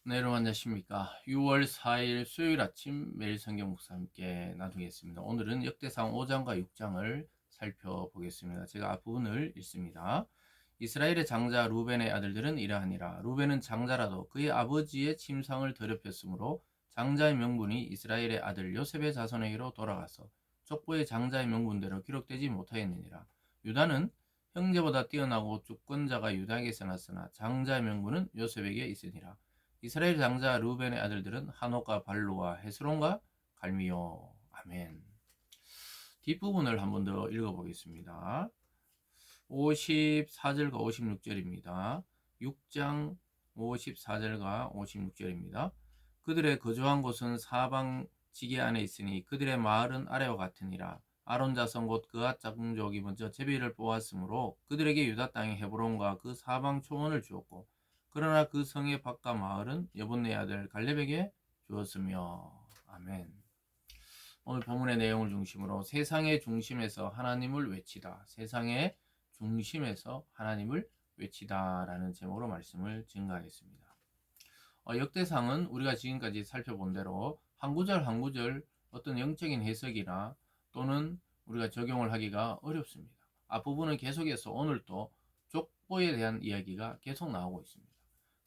네, 여러분 안녕하십니까. 6월 4일 수요일 아침 매일 성경 묵상 함께 나누겠습니다. 오늘은 역대상 5장과 6장을 살펴보겠습니다. 제가 앞부분을 읽습니다. 이스라엘의 장자 루벤의 아들들은 이러하니라. 루벤은 장자라도 그의 아버지의 침상을 더럽혔으므로 장자의 명분이 이스라엘의 아들 요셉의 자손에게로 돌아가서 족보의 장자의 명분대로 기록되지 못하였느니라. 유다는 형제보다 뛰어나고 주권자가 유다에게서 났으나 장자의 명분은 요셉에게 있으니라. 이스라엘 장자 루벤의 아들들은 한옥과 발루와 헤스론과 갈미요. 아멘. 뒷부분을 한번 더 읽어보겠습니다. 54절과 56절입니다. 6장 54절과 56절입니다. 그들의 거주한 곳은 사방 지게 안에 있으니 그들의 마을은 아래와 같으니라. 아론 자손 곧 그앗 장족이 먼저 제비를 뽑았으므로 그들에게 유다 땅의 헤브론과 그 사방 초원을 주었고, 그러나 그 성의 밭과 마을은 여분네 아들 갈렙에게 주었으며. 아멘. 오늘 본문의 내용을 중심으로 세상의 중심에서 하나님을 외치다, 세상의 중심에서 하나님을 외치다라는 제목으로 말씀을 증가하겠습니다. 역대상은 우리가 지금까지 살펴본 대로 한 구절 한 구절 어떤 영적인 해석이나 또는 우리가 적용을 하기가 어렵습니다. 앞부분은 계속해서 오늘도 족보에 대한 이야기가 계속 나오고 있습니다.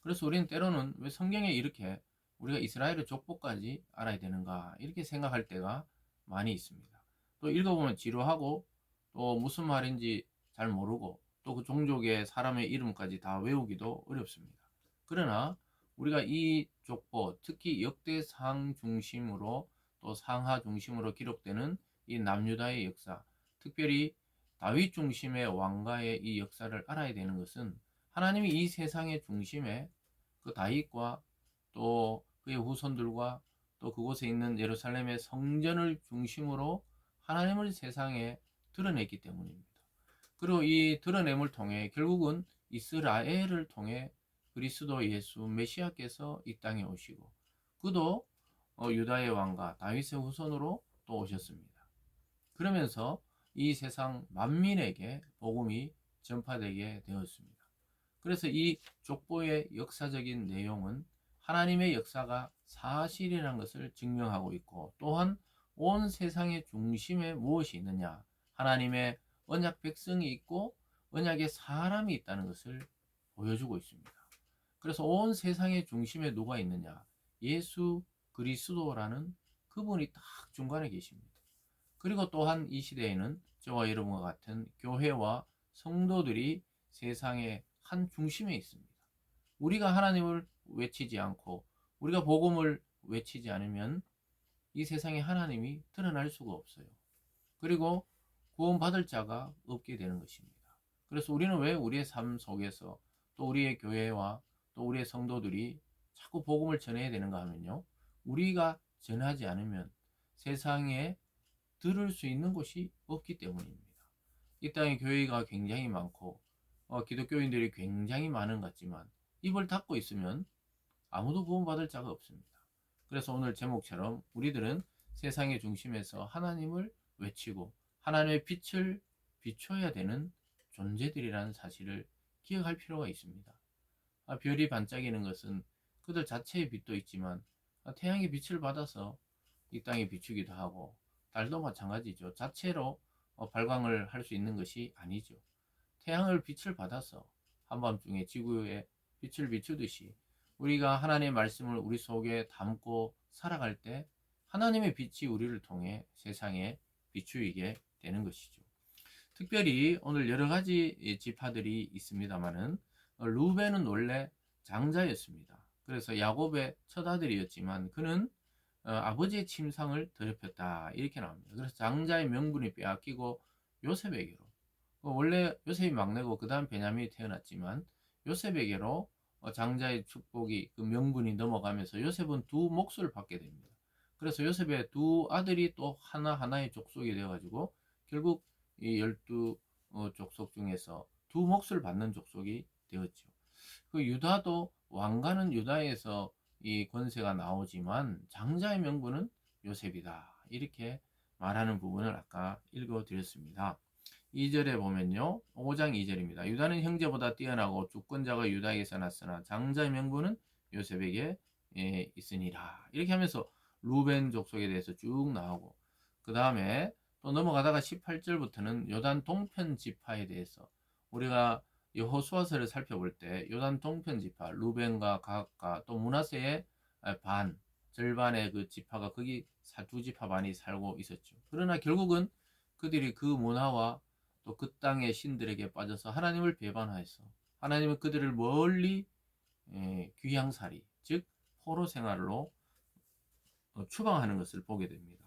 그래서 우리는 때로는 왜 성경에 이렇게 우리가 이스라엘의 족보까지 알아야 되는가 이렇게 생각할 때가 많이 있습니다. 또 읽어보면 지루하고 또 무슨 말인지 잘 모르고 또 그 종족의 사람의 이름까지 다 외우기도 어렵습니다. 그러나 우리가 이 족보, 특히 역대상 중심으로 또 상하 중심으로 기록되는 이 남유다의 역사, 특별히 다윗 중심의 왕가의 이 역사를 알아야 되는 것은 하나님이 이 세상의 중심에 그 다윗과 또 그의 후손들과 또 그곳에 있는 예루살렘의 성전을 중심으로 하나님을 세상에 드러냈기 때문입니다. 그리고 이 드러냄을 통해 결국은 이스라엘을 통해 그리스도 예수 메시아께서 이 땅에 오시고 그도 유다의 왕과 다윗의 후손으로 또 오셨습니다. 그러면서 이 세상 만민에게 복음이 전파되게 되었습니다. 그래서 이 족보의 역사적인 내용은 하나님의 역사가 사실이라는 것을 증명하고 있고, 또한 온 세상의 중심에 무엇이 있느냐, 하나님의 언약 백성이 있고 언약의 사람이 있다는 것을 보여주고 있습니다. 그래서 온 세상의 중심에 누가 있느냐, 예수 그리스도라는 그분이 딱 중간에 계십니다. 그리고 또한 이 시대에는 저와 여러분과 같은 교회와 성도들이 세상의 한 중심에 있습니다. 우리가 하나님을 외치지 않고 우리가 복음을 외치지 않으면 이 세상에 하나님이 드러날 수가 없어요. 그리고 구원받을 자가 없게 되는 것입니다. 그래서 우리는 왜 우리의 삶 속에서 또 우리의 교회와 또 우리의 성도들이 자꾸 복음을 전해야 되는가 하면요, 우리가 전하지 않으면 세상에 들을 수 있는 곳이 없기 때문입니다. 이 땅에 교회가 굉장히 많고 기독교인들이 굉장히 많은 것 같지만 입을 닫고 있으면 아무도 구원받을 자가 없습니다. 그래서 오늘 제목처럼 우리들은 세상의 중심에서 하나님을 외치고 하나님의 빛을 비춰야 되는 존재들이라는 사실을 기억할 필요가 있습니다. 별이 반짝이는 것은 그들 자체의 빛도 있지만 태양의 빛을 받아서 이 땅에 비추기도 하고, 달도 마찬가지죠. 자체로 발광을 할 수 있는 것이 아니죠. 태양을 빛을 받아서 한밤중에 지구에 빛을 비추듯이 우리가 하나님의 말씀을 우리 속에 담고 살아갈 때 하나님의 빛이 우리를 통해 세상에 비추이게 되는 것이죠. 특별히 오늘 여러 가지 지파들이 있습니다만은 루벤은 원래 장자였습니다. 그래서 야곱의 첫 아들이었지만 그는 아버지의 침상을 더럽혔다 이렇게 나옵니다. 그래서 장자의 명분이 빼앗기고 요셉에게로, 원래 요셉이 막내고 그 다음 베냐민이 태어났지만 요셉에게로 장자의 축복이 그 명분이 넘어가면서 요셉은 두 몫을 받게 됩니다. 그래서 요셉의 두 아들이 또 하나하나의 족속이 되어가지고 결국 이 12 족속 중에서 두 몫을 받는 족속이 되었죠. 그 유다도 왕가는 유다에서 이 권세가 나오지만 장자의 명분은 요셉이다 이렇게 말하는 부분을 아까 읽어드렸습니다. 2절에 보면요, 5장 2절입니다. 유다는 형제보다 뛰어나고 주권자가 유다에게서 났으나 장자의 명분은 요셉에게 있으니라. 이렇게 하면서 루벤 족속에 대해서 쭉 나오고, 그 다음에 또 넘어가다가 18절부터는 요단 동편 지파에 대해서, 우리가 여호수아서를 살펴볼 때 요단 동편 지파, 루벤과 갓과 또 므낫세의 반, 절반의 그 지파가 거기 두 지파 반이 살고 있었죠. 그러나 결국은 그들이 그 문화와 또 그 땅의 신들에게 빠져서 하나님을 배반하여서 하나님은 그들을 멀리 귀양살이, 즉 포로 생활로 추방하는 것을 보게 됩니다.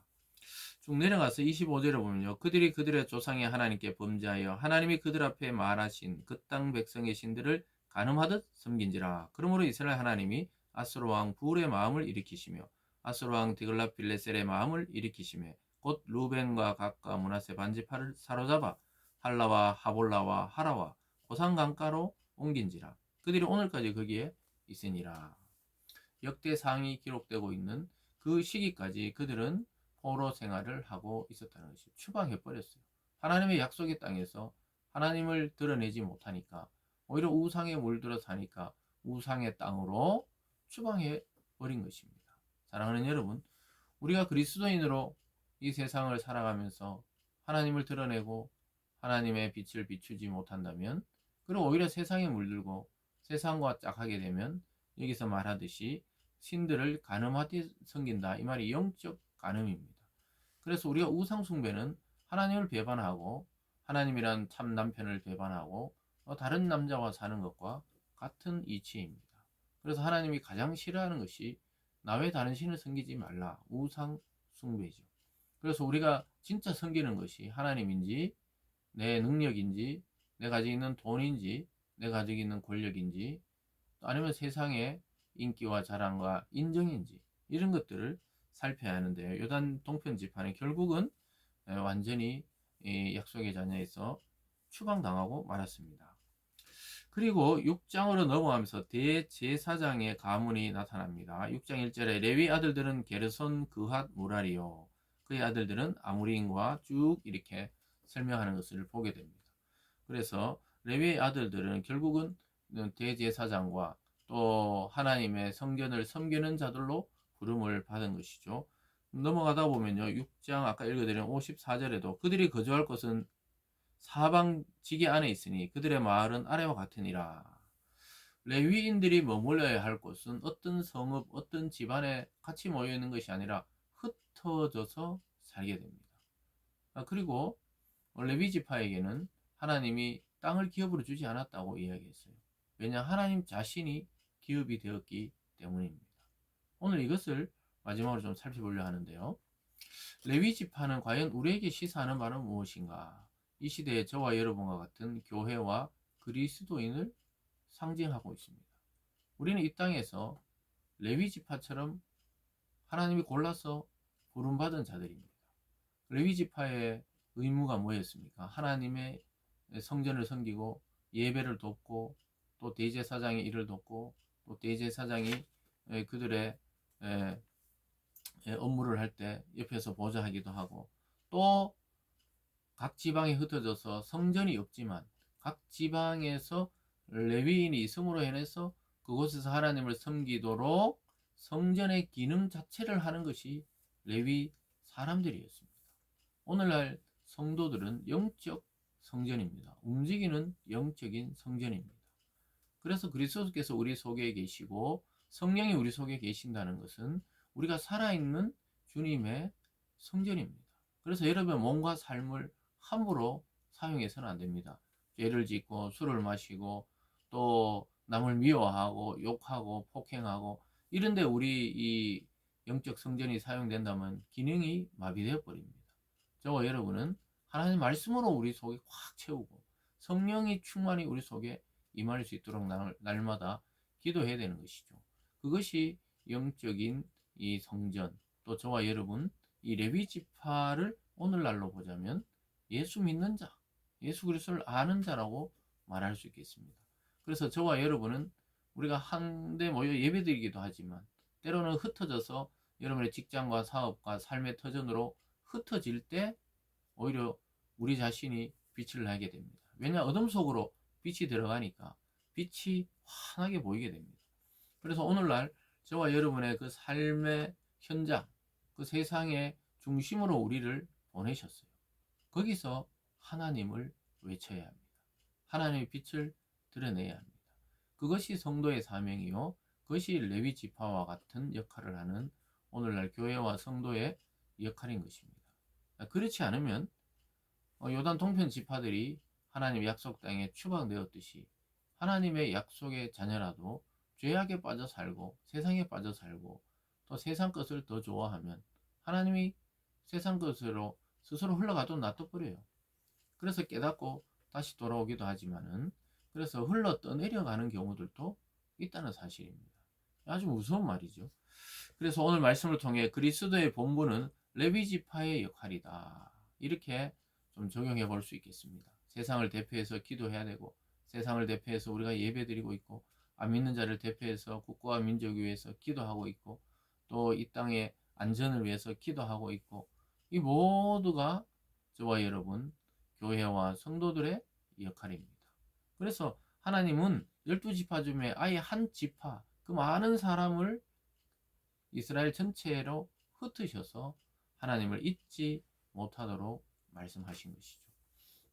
쭉 내려가서 25절에 보면요, 그들이 그들의 조상의 하나님께 범죄하여 하나님이 그들 앞에 말하신 그 땅 백성의 신들을 간음하듯 섬긴지라. 그러므로 이스라엘 하나님이 아수르 왕 불의 마음을 일으키시며 아수르 왕 디글랏빌레셀의 마음을 일으키시며 곧 루벤과 갓과 므낫세 반지파를 사로잡아 할라와 하볼라와 하라와 고산 강가로 옮긴지라. 그들이 오늘까지 거기에 있으니라. 역대상이 기록되고 있는 그 시기까지 그들은 포로 생활을 하고 있었다는 것이 추방해 버렸어요. 하나님의 약속의 땅에서 하나님을 드러내지 못하니까 오히려 우상에 물들어 사니까 우상의 땅으로 추방해 버린 것입니다. 사랑하는 여러분, 우리가 그리스도인으로 이 세상을 살아가면서 하나님을 드러내고 하나님의 빛을 비추지 못한다면, 그리고 오히려 세상에 물들고 세상과 짝하게 되면 여기서 말하듯이 신들을 간음하듯 섬긴다, 이 말이 영적 간음입니다. 그래서 우리가 우상 숭배는 하나님을 배반하고 하나님이란 참 남편을 배반하고 다른 남자와 사는 것과 같은 이치입니다. 그래서 하나님이 가장 싫어하는 것이 나 외 다른 신을 섬기지 말라, 우상 숭배죠. 그래서 우리가 진짜 섬기는 것이 하나님인지 내 능력인지 내가 가지고 있는 돈인지 내가 가지고 있는 권력인지 아니면 세상의 인기와 자랑과 인정인지 이런 것들을 살펴야 하는데요. 요단 동편 지파는 결국은 완전히 약속의 자녀에서 추방당하고 말았습니다. 그리고 6장으로 넘어가면서 대제사장의 가문이 나타납니다. 6장 1절에 레위 아들들은 게르손, 그핫, 무라리요. 그의 아들들은 아무리인과 쭉 이렇게 설명하는 것을 보게 됩니다. 그래서 레위의 아들들은 결국은 대제사장과 또 하나님의 성전을 섬기는 자들로 부름을 받은 것이죠. 넘어가다 보면요, 6장 아까 읽어드린 54절에도 그들이 거주할 곳은 사방 지게 안에 있으니 그들의 마을은 아래와 같으니라. 레위인들이 머물러야 할 곳은 어떤 성읍, 어떤 집안에 같이 모여 있는 것이 아니라 흩어져서 살게 됩니다. 그리고 레위 지파에게는 하나님이 땅을 기업으로 주지 않았다고 이야기했어요. 왜냐, 하나님 자신이 기업이 되었기 때문입니다. 오늘 이것을 마지막으로 좀 살펴보려 하는데요. 레위 지파는 과연 우리에게 시사하는 바는 무엇인가? 이 시대에 저와 여러분과 같은 교회와 그리스도인을 상징하고 있습니다. 우리는 이 땅에서 레위 지파처럼 하나님이 골라서 부름받은 자들입니다. 레위 지파의 의무가 뭐였습니까? 하나님의 성전을 섬기고 예배를 돕고 또 대제사장의 일을 돕고 또 대제사장이 그들의 업무를 할 때 옆에서 보좌하기도 하고, 또 각 지방에 흩어져서 성전이 없지만 각 지방에서 레위인이 있음으로 인해서 그곳에서 하나님을 섬기도록 성전의 기능 자체를 하는 것이 레위 사람들이었습니다. 오늘날 성도들은 영적 성전입니다. 움직이는 영적인 성전입니다. 그래서 그리스도께서 우리 속에 계시고 성령이 우리 속에 계신다는 것은 우리가 살아있는 주님의 성전입니다. 그래서 여러분의 몸과 삶을 함부로 사용해서는 안 됩니다. 죄를 짓고 술을 마시고 또 남을 미워하고 욕하고 폭행하고 이런데 우리 이 영적 성전이 사용된다면 기능이 마비되어 버립니다. 저와 여러분은 하나님 말씀으로 우리 속에 확 채우고 성령이 충만히 우리 속에 임할 수 있도록 날마다 기도해야 되는 것이죠. 그것이 영적인 이 성전, 또 저와 여러분 이 레위 지파를 오늘날로 보자면 예수 믿는 자, 예수 그리스도를 아는 자라고 말할 수 있겠습니다. 그래서 저와 여러분은 우리가 한데 모여 예배드리기도 하지만 때로는 흩어져서 여러분의 직장과 사업과 삶의 터전으로 흩어질 때 오히려 우리 자신이 빛을 나게 됩니다. 왜냐, 어둠 속으로 빛이 들어가니까 빛이 환하게 보이게 됩니다. 그래서 오늘날 저와 여러분의 그 삶의 현장, 그 세상의 중심으로 우리를 보내셨어요. 거기서 하나님을 외쳐야 합니다. 하나님의 빛을 드러내야 합니다. 그것이 성도의 사명이요. 그것이 레위 지파와 같은 역할을 하는 오늘날 교회와 성도의 역할인 것입니다. 그렇지 않으면 요단 동편 지파들이 하나님의 약속 땅에 추방되었듯이 하나님의 약속의 자녀라도 죄악에 빠져 살고 세상에 빠져 살고 또 세상 것을 더 좋아하면 하나님이 세상 것으로 스스로 흘러가도 놔둬버려요. 그래서 깨닫고 다시 돌아오기도 하지만은 그래서 흘러 떠내려가는 경우들도 있다는 사실입니다. 아주 무서운 말이죠. 그래서 오늘 말씀을 통해 그리스도의 본분은 레위 지파의 역할이다. 이렇게 좀 적용해 볼 수 있겠습니다. 세상을 대표해서 기도해야 되고 세상을 대표해서 우리가 예배드리고 있고 안 믿는 자를 대표해서 국가와 민족을 위해서 기도하고 있고 또 이 땅의 안전을 위해서 기도하고 있고 이 모두가 저와 여러분 교회와 성도들의 역할입니다. 그래서 하나님은 12지파 중에 아예 한 지파 그 많은 사람을 이스라엘 전체로 흩으셔서 하나님을 잊지 못하도록 말씀하신 것이죠.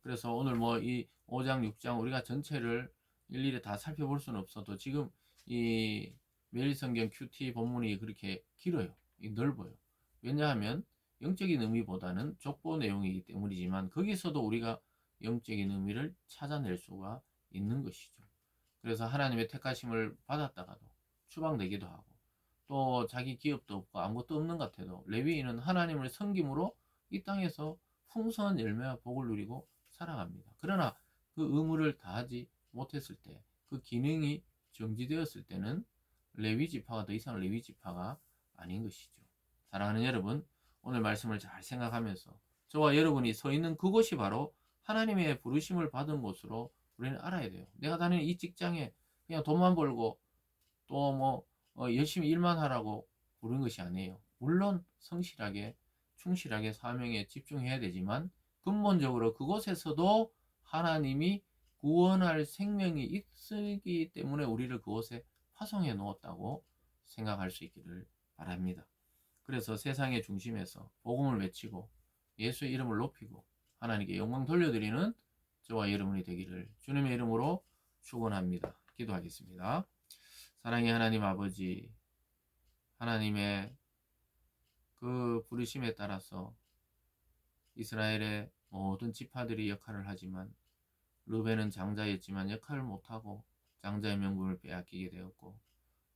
그래서 오늘 뭐 이 5장 6장 우리가 전체를 일일이 다 살펴볼 수는 없어도 지금 이 매일성경 QT 본문이 그렇게 길어요. 넓어요. 왜냐하면 영적인 의미보다는 족보 내용이기 때문이지만 거기서도 우리가 영적인 의미를 찾아낼 수가 있는 것이죠. 그래서 하나님의 택하심을 받았다가도 추방되기도 하고 또 자기 기업도 없고 아무것도 없는 것 같아도 레위인은 하나님을 섬김으로 이 땅에서 풍성한 열매와 복을 누리고 살아갑니다. 그러나 그 의무를 다하지 못했을 때, 그 기능이 정지되었을 때는 레위 지파가 더 이상 레위 지파가 아닌 것이죠. 사랑하는 여러분, 오늘 말씀을 잘 생각하면서 저와 여러분이 서 있는 그곳이 바로 하나님의 부르심을 받은 곳으로 우리는 알아야 돼요. 내가 다니는 이 직장에 그냥 돈만 벌고 또 뭐 열심히 일만 하라고 부른 것이 아니에요. 물론 성실하게 충실하게 사명에 집중해야 되지만 근본적으로 그곳에서도 하나님이 구원할 생명이 있기 때문에 우리를 그곳에 파송해 놓았다고 생각할 수 있기를 바랍니다. 그래서 세상의 중심에서 복음을 외치고 예수의 이름을 높이고 하나님께 영광 돌려드리는 저와 여러분이 되기를 주님의 이름으로 축원합니다. 기도하겠습니다. 사랑의 하나님 아버지, 하나님의 그 부르심에 따라서 이스라엘의 모든 지파들이 역할을 하지만 르벤은 장자였지만 역할을 못하고 장자의 명분을 빼앗기게 되었고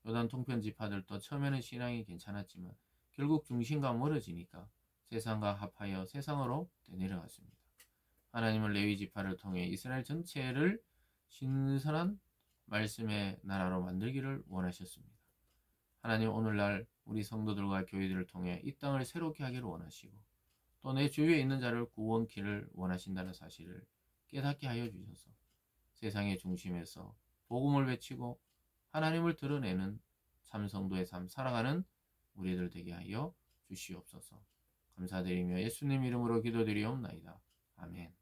요단 통편 지파들도 처음에는 신앙이 괜찮았지만 결국 중심과 멀어지니까 세상과 합하여 세상으로 내려갔습니다. 하나님은 레위 지파를 통해 이스라엘 전체를 신선한 말씀의 나라로 만들기를 원하셨습니다. 하나님 오늘날 우리 성도들과 교회들을 통해 이 땅을 새롭게 하기를 원하시고 또 내 주위에 있는 자를 구원키를 원하신다는 사실을 깨닫게 하여 주셔서 세상의 중심에서 복음을 외치고 하나님을 드러내는 참 성도의 삶 살아가는 우리들 되게 하여 주시옵소서. 감사드리며 예수님 이름으로 기도드리옵나이다. 아멘.